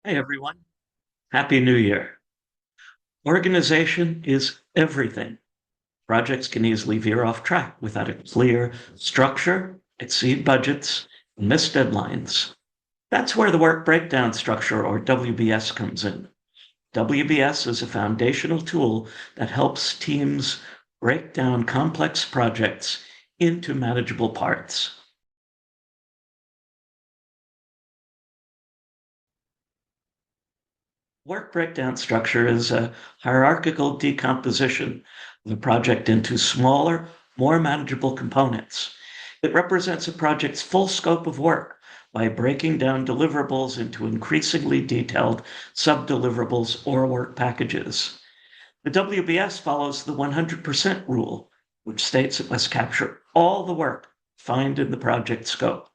Hey everyone, Happy New Year. Organization is everything. Projects can easily veer off track without a clear structure, exceed budgets, and miss deadlines. That's where the work breakdown structure, or WBS, comes in. WBS is a foundational tool that helps teams break down complex projects into manageable parts. Work breakdown structure is a hierarchical decomposition of a project into smaller, more manageable components. It represents a project's full scope of work by breaking down deliverables into increasingly detailed sub-deliverables or work packages. The WBS follows the 100% rule, which states it must capture all the work defined in the project scope.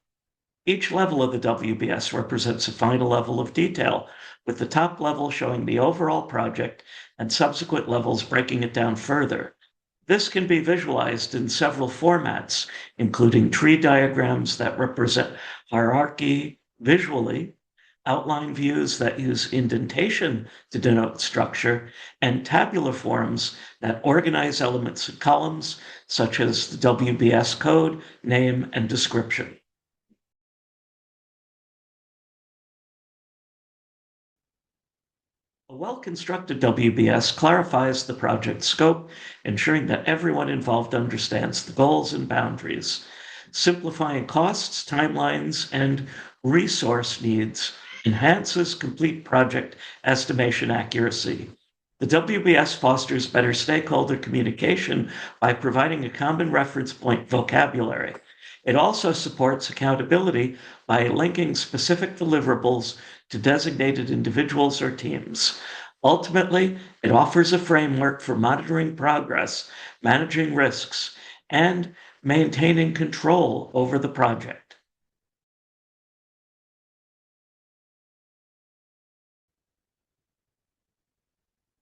Each level of the WBS represents a final level of detail, with the top level showing the overall project and subsequent levels breaking it down further. This can be visualized in several formats, including tree diagrams that represent hierarchy visually, outline views that use indentation to denote structure, and tabular forms that organize elements in columns, such as the WBS code, name, and description. A well-constructed WBS clarifies the project scope, ensuring that everyone involved understands the goals and boundaries, simplifying costs, timelines, and resource needs enhances complete project estimation accuracy. The WBS fosters better stakeholder communication by providing a common reference point vocabulary. It also supports accountability by linking specific deliverables to designated individuals or teams. Ultimately, it offers a framework for monitoring progress, managing risks, and maintaining control over the project.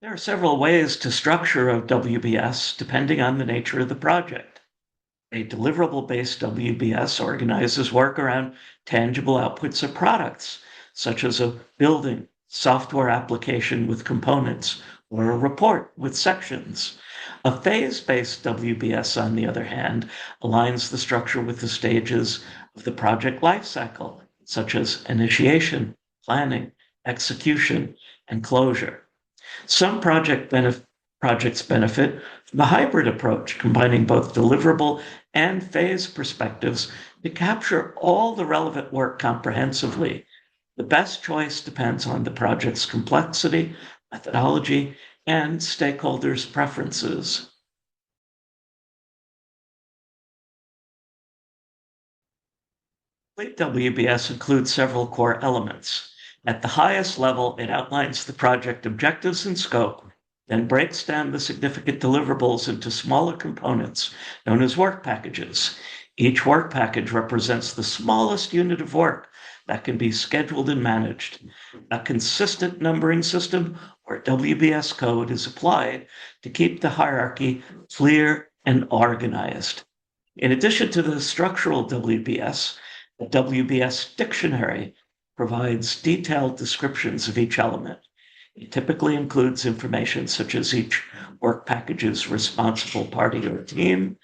There are several ways to structure a WBS depending on the nature of the project. A deliverable-based WBS organizes work around tangible outputs of products, such as a building, software application with components, or a report with sections. A phase-based WBS, on the other hand, aligns the structure with the stages of the project lifecycle, such as initiation, planning, execution, and closure. Some projects benefit from a hybrid approach, combining both deliverable and phase perspectives to capture all the relevant work comprehensively. The best choice depends on the project's complexity, methodology, and stakeholders' preferences. Complete WBS includes several core elements. At the highest level, it outlines the project objectives and scope, then breaks down the significant deliverables into smaller components known as work packages. Each work package represents the smallest unit of work that can be scheduled and managed. A consistent numbering system, or WBS code, is applied to keep the hierarchy clear and organized. In addition to the structural WBS, the WBS Dictionary provides detailed descriptions of each element. It typically includes information such as each work package's responsible party or team,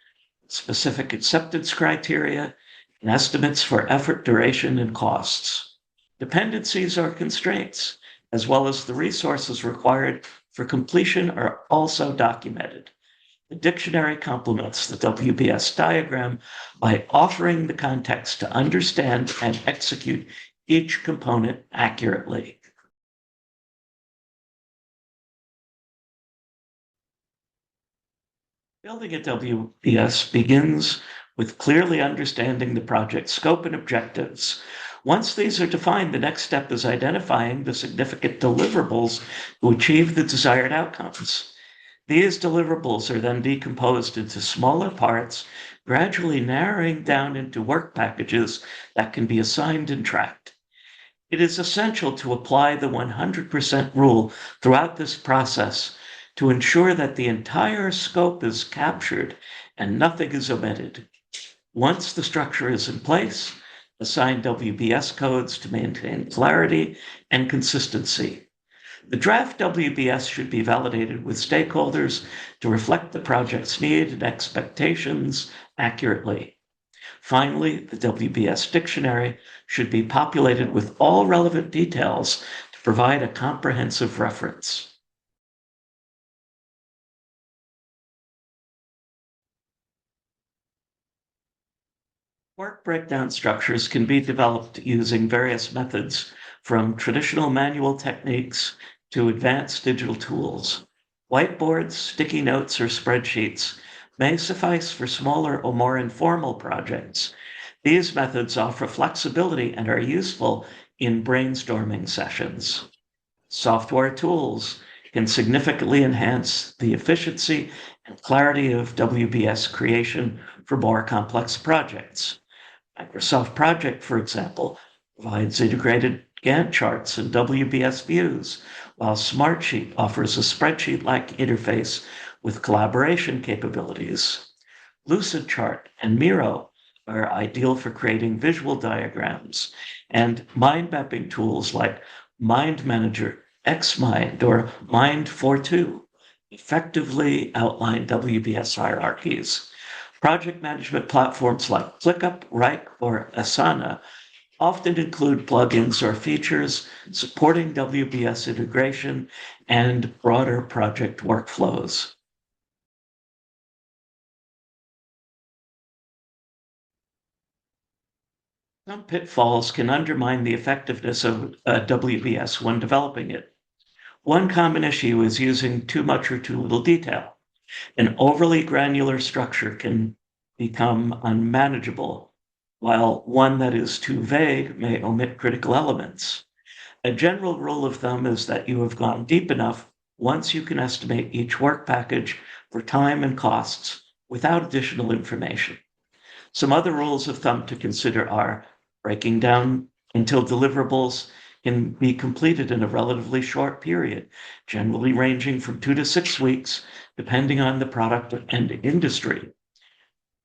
specific acceptance criteria, and estimates for effort, duration, and costs. Dependencies or constraints, as well as the resources required for completion, are also documented. The dictionary complements the WBS diagram by offering the context to understand and execute each component accurately. Building a WBS begins with clearly understanding the project's scope and objectives. Once these are defined, the next step is identifying the significant deliverables to achieve the desired outcomes. These deliverables are then decomposed into smaller parts, gradually narrowing down into work packages that can be assigned and tracked. It is essential to apply the 100% rule throughout this process to ensure that the entire scope is captured and nothing is omitted. Once the structure is in place, assign WBS codes to maintain clarity and consistency. The draft WBS should be validated with stakeholders to reflect the project's needs and expectations accurately. Finally, the WBS dictionary should be populated with all relevant details to provide a comprehensive reference. Work breakdown structures can be developed using various methods, from traditional manual techniques to advanced digital tools. Whiteboards, sticky notes, or spreadsheets may suffice for smaller or more informal projects. These methods offer flexibility and are useful in brainstorming sessions. Software tools can significantly enhance the efficiency and clarity of WBS creation for more complex projects. Microsoft Project, for example, provides integrated Gantt charts and WBS views, while Smartsheet offers a spreadsheet-like interface with collaboration capabilities. Lucidchart and Miro are ideal for creating visual diagrams, and mind mapping tools like Mind Manager, XMind, or Mind42 effectively outline WBS hierarchies. Project management platforms like ClickUp, Wrike, or Asana often include plugins or features supporting WBS integration and broader project workflows. Some pitfalls can undermine the effectiveness of WBS when developing it. One common issue is using too much or too little detail. An overly granular structure can become unmanageable, while one that is too vague may omit critical elements. A general rule of thumb is that you have gone deep enough once you can estimate each work package for time and costs without additional information. Some other rules of thumb to consider are breaking down until deliverables can be completed in a relatively short period, generally ranging from 2 to 6 weeks, depending on the product and industry.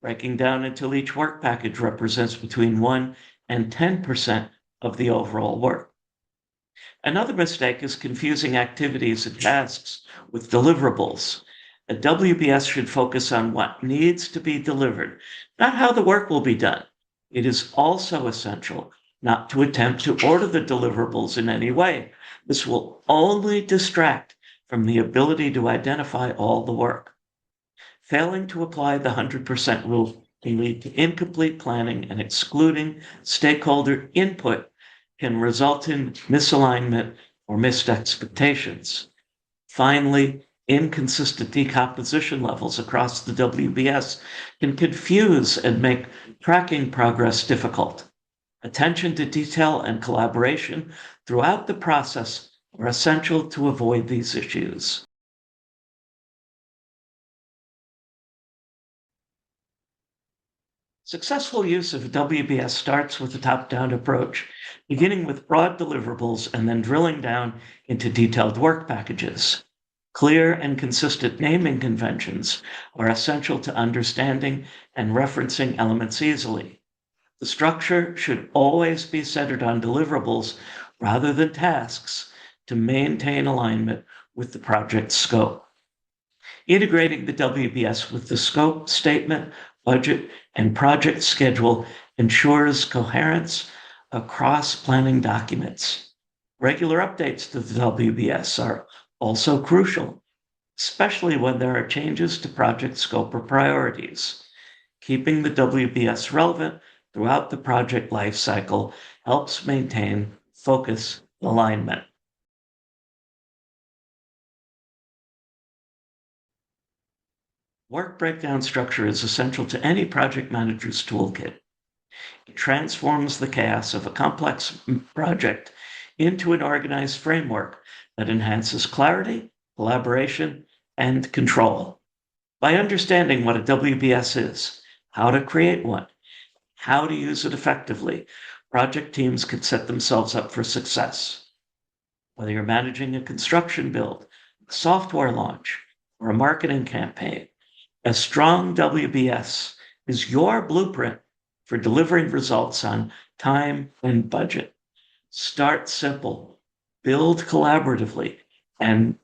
Breaking down until each work package represents between 1 and 10% of the overall work. Another mistake is confusing activities and tasks with deliverables. A WBS should focus on what needs to be delivered, not how the work will be done. It is also essential not to attempt to order the deliverables in any way. This will only distract from the ability to identify all the work. Failing to apply the 100% rule can lead to incomplete planning, and excluding stakeholder input can result in misalignment or missed expectations. Finally, inconsistent decomposition levels across the WBS can confuse and make tracking progress difficult. Attention to detail and collaboration throughout the process are essential to avoid these issues. Successful use of WBS starts with a top-down approach, beginning with broad deliverables and then drilling down into detailed work packages. Clear and consistent naming conventions are essential to understanding and referencing elements easily. The structure should always be centered on deliverables rather than tasks to maintain alignment with the project scope. Integrating the WBS with the scope statement, budget, and project schedule ensures coherence across planning documents. Regular updates to the WBS are also crucial, especially when there are changes to project scope or priorities. Keeping the WBS relevant throughout the project lifecycle helps maintain focus alignment. Work breakdown structure is essential to any project manager's toolkit. It transforms the chaos of a complex project into an organized framework that enhances clarity, collaboration, and control. By understanding what a WBS is, how to create one, how to use it effectively, project teams can set themselves up for success. Whether you're managing a construction build, a software launch, or a marketing campaign, a strong WBS is your blueprint for delivering results on time and budget. Start simple, build collaboratively, and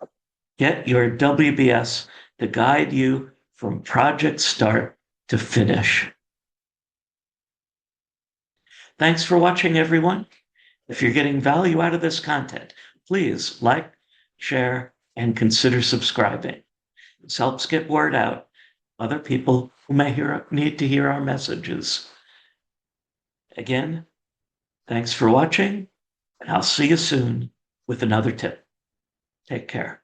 get your WBS to guide you from project start to finish. Thanks for watching, everyone. If you're getting value out of this content, please like, share, and consider subscribing. This helps get word out. Other people who may need to hear our messages. Again, thanks for watching, and I'll see you soon with another tip. Take care.